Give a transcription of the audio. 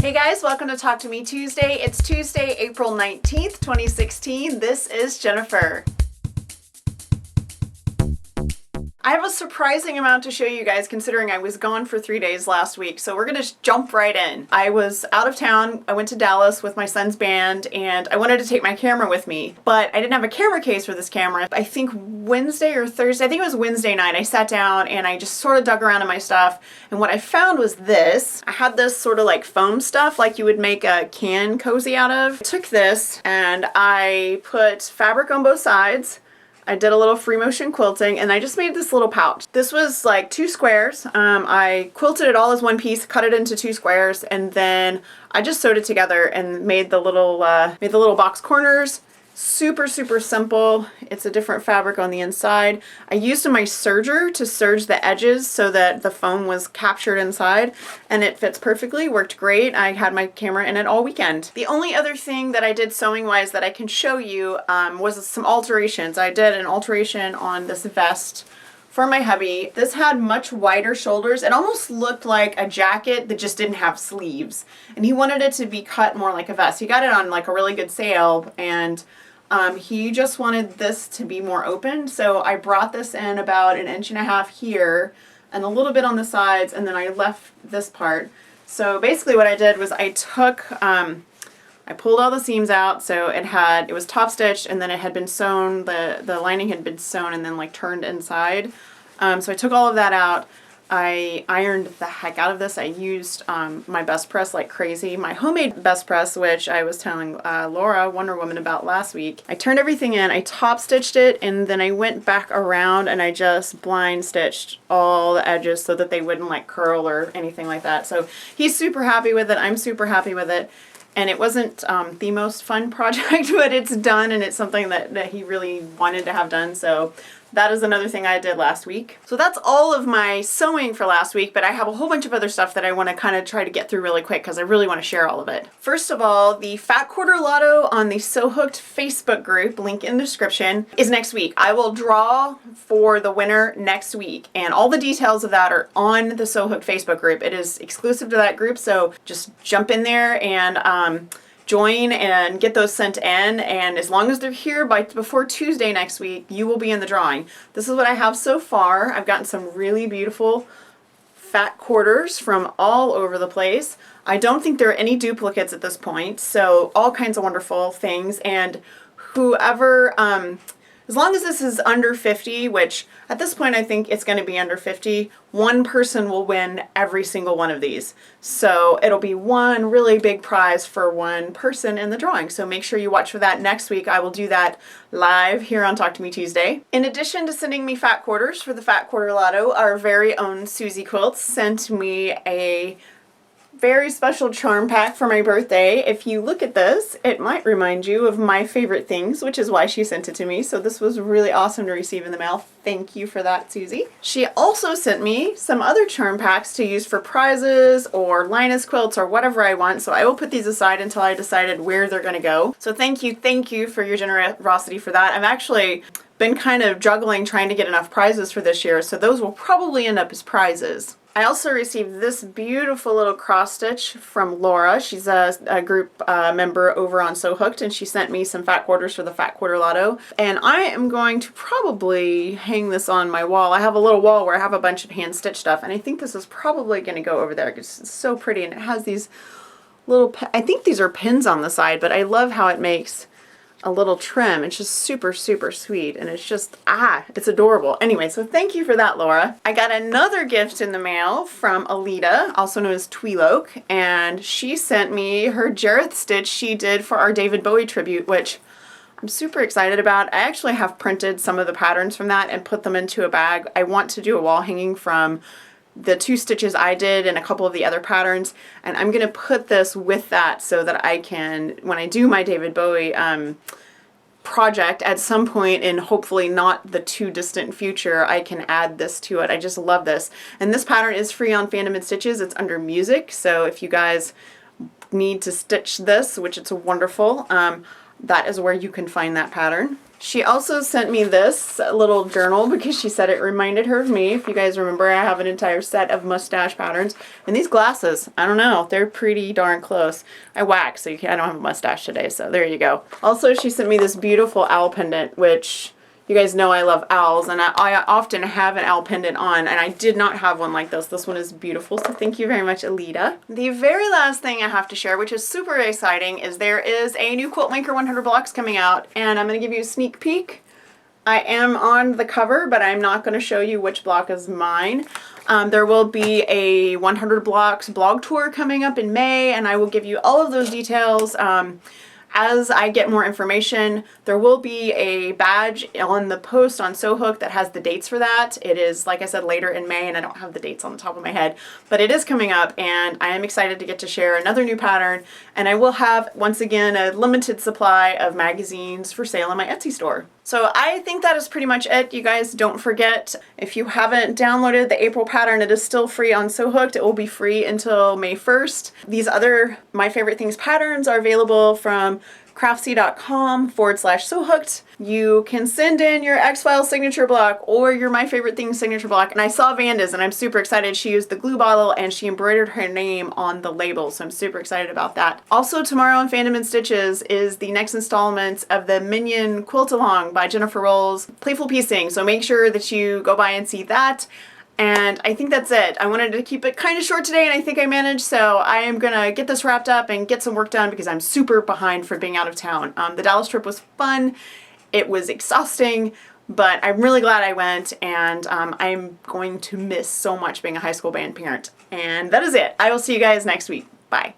Hey guys, welcome to Talk to Me Tuesday. It's Tuesday, April 19th, 2016. This is Jennifer. I have a surprising amount to show you guys considering I was gone for 3 days last week, so we're gonna jump right in. I was out of town. I went to Dallas with my son's band and I wanted to take my camera with me, but I didn't have a camera case for this camera. I think Wednesday or Thursday, I think it was Wednesday night, I sat down and I just sort of dug around in my stuff, and what I found was this. I had this sort of like foam stuff like you would make a can cozy out of. I took this and I put fabric on both sides. I did a little free motion quilting and I just made this little pouch. This was like 2 squares. I quilted it all as one piece, cut it into 2 squares, and then I just sewed it together and made the little box corners. Super simple. It's a different fabric on the inside. I used my serger to serge the edges so that the foam was captured inside, and it fits perfectly. Worked great. I had my camera in it all weekend. The only other thing that I did sewing wise that I can show you was some alterations. I did an alteration on this vest for my hubby. This had much wider shoulders. It almost looked like a jacket that just didn't have sleeves, and he wanted it to be cut more like a vest. He got it on like a really good sale, and he just wanted this to be more open, so I brought this in about 1.5 inches here and a little bit on the sides, and then I left this part. So basically what I did was I took, I pulled all the seams out, so it was top stitched and then it had been sewn, the lining had been sewn and then like turned inside. So I took all of that out. I ironed the heck out of this. I used my best press like crazy. My homemade best press, which I was telling Laura, Wonder Woman, about last week. I turned everything in, I top stitched it, and then I went back around and I just blind stitched all the edges so that they wouldn't like curl or anything like that. So he's super happy with it. I'm super happy with it. And it wasn't the most fun project, but it's done, and it's something that he really wanted to have done. So that is another thing I did last week. So that's all of my sewing for last week, but I have a whole bunch of other stuff that I want to kind of try to get through really quick because I really want to share all of it. First of all, the Fat Quarter Lotto on the Sew Hooked Facebook group, link in the description, is next week. I will draw for the winner next week, and all the details of that are on the Sew Hooked Facebook group. It is exclusive to that group, so just jump in there and join and get those sent in, and as long as they're here before Tuesday next week, you will be in the drawing. This is what I have so far. I've gotten some really beautiful fat quarters from all over the place. I don't think there are any duplicates at this point, so all kinds of wonderful things. And whoever, as long as this is under 50, which at this point I think it's going to be under 50, one person will win every single one of these. So it'll be one really big prize for one person in the drawing. So make sure you watch for that next week. I will do that live here on Talk to Me Tuesday. In addition to sending me fat quarters for the Fat Quarter Lotto, our very own Susie Quilts sent me a very special charm pack for my birthday. If you look at this, it might remind you of my favorite things, which is why she sent it to me. So this was really awesome to receive in the mail. Thank you for that, Susie. She also sent me some other charm packs to use for prizes or Linus quilts or whatever I want. So I will put these aside until I decided where they're gonna go. So thank you for your generosity for that. I've actually been kind of juggling trying to get enough prizes for this year, so those will probably end up as prizes. I also received this beautiful little cross stitch from Laura. She's a group member over on Sew Hooked, and she sent me some fat quarters for the Fat Quarter Lotto. And I am going to probably hang this on my wall. I have a little wall where I have a bunch of hand stitch stuff, and I think this is probably going to go over there because it's so pretty, and it has these little, I think these are pins on the side, but I love how it makes a little trim. It's just super sweet, and it's just, it's adorable. Anyway, so thank you for that, Laura. I got another gift in the mail from Alita, also known as Tweeloke, and she sent me her Jareth stitch she did for our David Bowie tribute, which I'm super excited about. I actually have printed some of the patterns from that and put them into a bag. I want to do a wall hanging from the 2 stitches I did and a couple of the other patterns, and I'm gonna put this with that so that I can, when I do my David Bowie project at some point in hopefully not the too distant future, I can add this to it. I just love this. And this pattern is free on Fandom and Stitches. It's under music, so if you guys need to stitch this, which it's wonderful, that is where you can find that pattern. She also sent me this little journal because she said it reminded her of me. If you guys remember, I have an entire set of mustache patterns. And these glasses, I don't know, they're pretty darn close. I wax, so I don't have a mustache today, so there you go. Also, she sent me this beautiful owl pendant, which you guys know I love owls, and I often have an owl pendant on, and I did not have one like this. This one is beautiful, so thank you very much, Alita. The very last thing I have to share, which is super exciting, is there is a new Quilt Maker 100 blocks coming out, and I'm going to give you a sneak peek. I am on the cover, but I'm not going to show you which block is mine. There will be a 100 blocks blog tour coming up in May, and I will give you all of those details. As I get more information, there will be a badge on the post on SewHook that has the dates for that. It is, like I said, later in May, and I don't have the dates on the top of my head, but it is coming up, and I am excited to get to share another new pattern, and I will have, once again, a limited supply of magazines for sale on my Etsy store. So I think that is pretty much it. You guys, don't forget, if you haven't downloaded the April pattern, it is still free on SewHooked. It will be free until May 1st. These other My Favorite Things patterns are available from craftsy.com/SewHooked. You can send in your X-Files signature block or your My Favorite Things signature block. And I saw Vanda's, and I'm super excited. She used the glue bottle and she embroidered her name on the label, so I'm super excited about that. Also, tomorrow on Fandom and Stitches is the next installment of the Minion Quilt Along by Jennifer Rolls Playful Piecing, so make sure that you go by and see that. And I think that's it. I wanted to keep it kind of short today, and I think I managed, so I am gonna get this wrapped up and get some work done because I'm super behind for being out of town. The Dallas trip was fun. It was exhausting, but I'm really glad I went, and I'm going to miss so much being a high school band parent. And that is it. I will see you guys next week. Bye.